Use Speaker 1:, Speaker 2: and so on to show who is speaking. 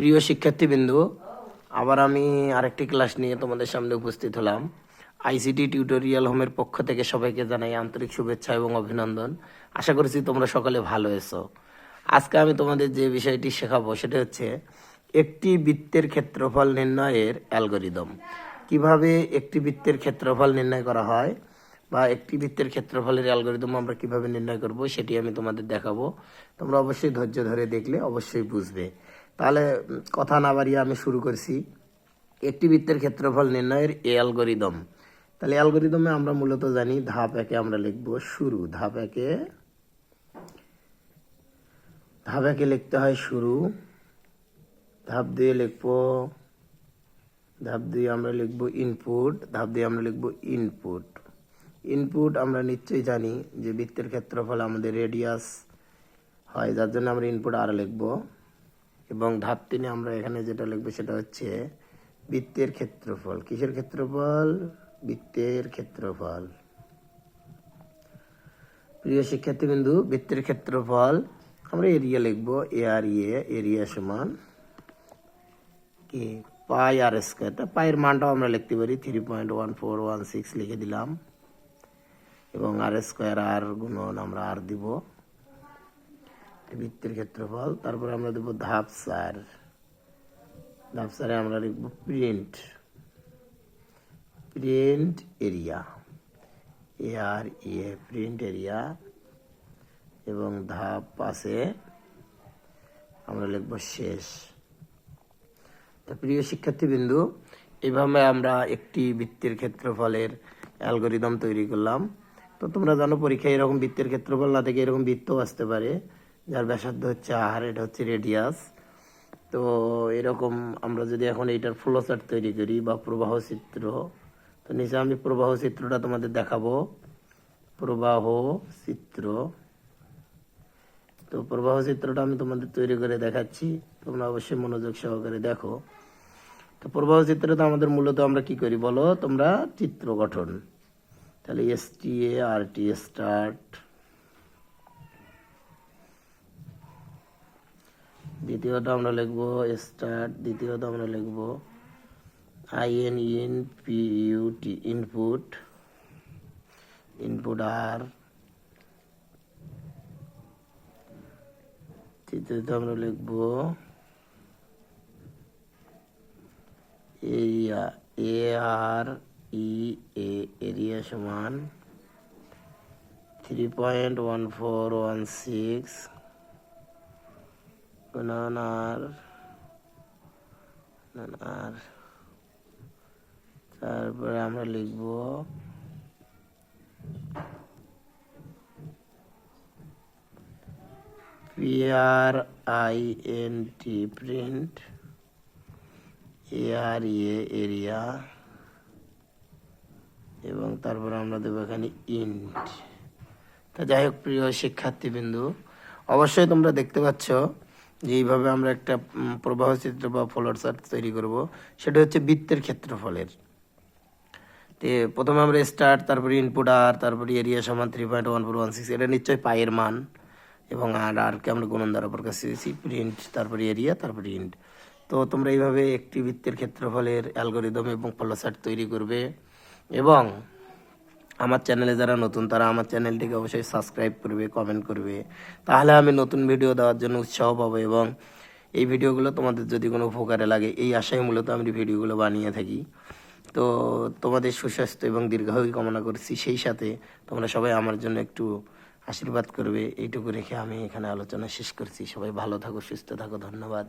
Speaker 1: প্রিয় শিক্ষার্থীবৃন্দ, আবার আমি আরেকটি ক্লাস নিয়ে তোমাদের সামনে উপস্থিত হলাম। আইসিটি টিউটোরিয়াল হোমের পক্ষ থেকে সবাইকে জানাই আন্তরিক শুভেচ্ছা এবং অভিনন্দন। আশা করছি তোমরা সকলে ভালো আছো। আজকে আমি তোমাদের যে বিষয়টি শেখাবো সেটা হচ্ছে একটি বৃত্তের ক্ষেত্রফল নির্ণয়ের অ্যালগরিদম। কিভাবে একটি বৃত্তের ক্ষেত্রফল নির্ণয় করা হয় বা একটি বৃত্তের ক্ষেত্রফলের অ্যালগরিদম আমরা কিভাবে নির্ণয় করব সেটি আমি তোমাদের দেখাবো। তোমরা অবশ্যই ধৈর্য ধরে দেখলে অবশ্যই বুঝবে। তাহলে কথা না বাড়িয়ে আমি শুরু করছি। একটি বৃত্তের ক্ষেত্রফল নির্ণয়ের এই অ্যালগরিদম। তাহলে অ্যালগরিদমে আমরা মূলত জানি ধাপ একে আমরা লিখব শুরু। ধাপ একে লিখতে হয় শুরু। ধাপ দুয়ে আমরা লিখব ইনপুট। ধাপ দুয়ে আমরা লিখব ইনপুট আমরা নিশ্চয়ই জানি যে বৃত্তের ক্ষেত্রফল আমাদের রেডিয়াস হয়, যার জন্য আমরা ইনপুট আর লিখব। এবং ধাপ তিনে আমরা এখানে যেটা লিখব সেটা হচ্ছে বৃত্তের ক্ষেত্রফল। কিসের ক্ষেত্রফল? বৃত্তের ক্ষেত্রফল। প্রিয় শিক্ষার্থীবৃন্দু, বৃত্তের ক্ষেত্রফল আমরা এরিয়া লিখব। এরিয়া সমান কি পাই আর স্কয়ার। পায়ের মানটাও আমরা লিখতে পারি 3.1416 লিখে দিলাম এবং আর স্কয়ার আর গুণন আমরা আর দিব বৃত্তের ক্ষেত্রফল। তারপরে আমরা দেব ধাপ 4। ধাপ 4 আমরা লিখব প্রিন্ট এরিয়া প্রিন্ট এরিয়া। এবং ধাপ 5 আমরা লিখব শেষ। তো প্রিয় শিক্ষার্থীবৃন্দু, এইভাবে আমরা একটি বৃত্তের ক্ষেত্রফলের অ্যালগরিদম তৈরি করলাম। তো তোমরা জানো পরীক্ষায় এরকম বৃত্তের ক্ষেত্রফল না থেকে এরকম বৃত্তও আসতে পারে, যার ব্যাসার্ধ হচ্ছে আর, এটা হচ্ছে রেডিয়াস। তো এরকম আমরা যদি এখন এইটার ফ্লোচার্ট তৈরি করি বা প্রবাহ চিত্র, তো নিচে আমি প্রবাহ চিত্রটা তোমাদের দেখাবো। প্রবাহ চিত্র, তো প্রবাহ চিত্রটা আমি তোমাদের তৈরি করে দেখাচ্ছি, তোমরা অবশ্যই মনোযোগ সহকারে দেখো। তো প্রবাহ চিত্রটা আমাদের মূলত আমরা কি করি বলো তোমরা? চিত্র গঠন। তাহলে STA স্টার্ট, দ্বিতীয়টা আমরা লিখবো স্টার্ট, দ্বিতীয়টা আমরা লিখবো INPUT ইনপুট আর, তৃতীয়টা আমরা লিখবো এরিয়া এরিয়া সমান 3.1416 গুণন আর। তারপরে আমরা লিখব PRINT প্রিন্ট, এরিয়া, এবং তারপরে আমরা দেবো এখানে ইন্ট। তা যাই হোক প্রিয় শিক্ষার্থীবৃন্দু, অবশ্যই তোমরা দেখতে পাচ্ছ যে এইভাবে আমরা একটা প্রবাহ চিত্র বা ফ্লোচার্ট তৈরি করব। সেটা হচ্ছে বৃত্তের ক্ষেত্রফলের। তো প্রথমে আমরা স্টার্ট, তারপরে ইনপুট আর, তারপরে এরিয়া সমান 3.1416, এটা নিশ্চয়ই পায়ের মান, এবং আরকে আমরা গুণন দ্বারা প্রকাশ করেছি প্রিন্ট, তারপরে এরিয়া, তারপরে ইন্ট। তো তোমরা এইভাবে একটি বৃত্তের ক্ষেত্রফলের অ্যালগরিদম এবং ফ্লোচার্ট তৈরি করবে। এবং আমার চ্যানেলে যারা নতুন তারা আমার চ্যানেলটিকে অবশ্যই সাবস্ক্রাইব করবে, কমেন্ট করবে, তাহলে আমি নতুন ভিডিও দেওয়ার জন্য উৎসাহ পাবো। এবং এই ভিডিওগুলো তোমাদের যদি কোনো উপকারে লাগে এই আশায় মূলত আমি ভিডিওগুলো বানিয়ে থাকি। তো তোমাদের সুস্বাস্থ্য এবং দীর্ঘায়ু কামনা করছি, সেই সাথে তোমরা সবাই আমার জন্য একটু আশীর্বাদ করবে, এইটুকু রেখে আমি এখানে আলোচনা শেষ করছি। সবাই ভালো থাকো, সুস্থ থাকো, ধন্যবাদ।